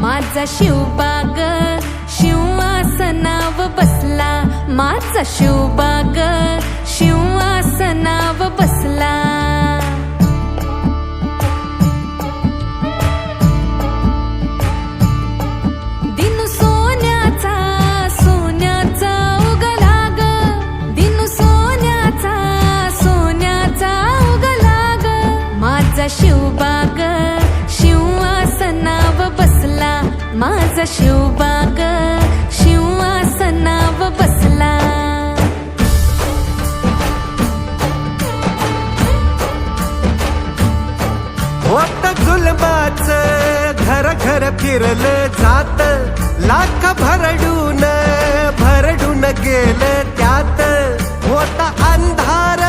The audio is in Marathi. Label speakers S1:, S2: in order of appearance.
S1: माझा शिवबाग शिवासनाव बसला, माझा शिवबाग शिवासनाव बसला. दिनू सोन्याचा सोन्याचा उगला ग, दिनू सोन्याचा सोन्याचा उगला ग. माझा शिवबाग शिवासनाव बसला, माझा शिवबाग शिवासनाव बसला.
S2: होत जुलमाच घर घर फिरलं जात, लाख भरडून भरडून गेलं त्यात. होता अंधार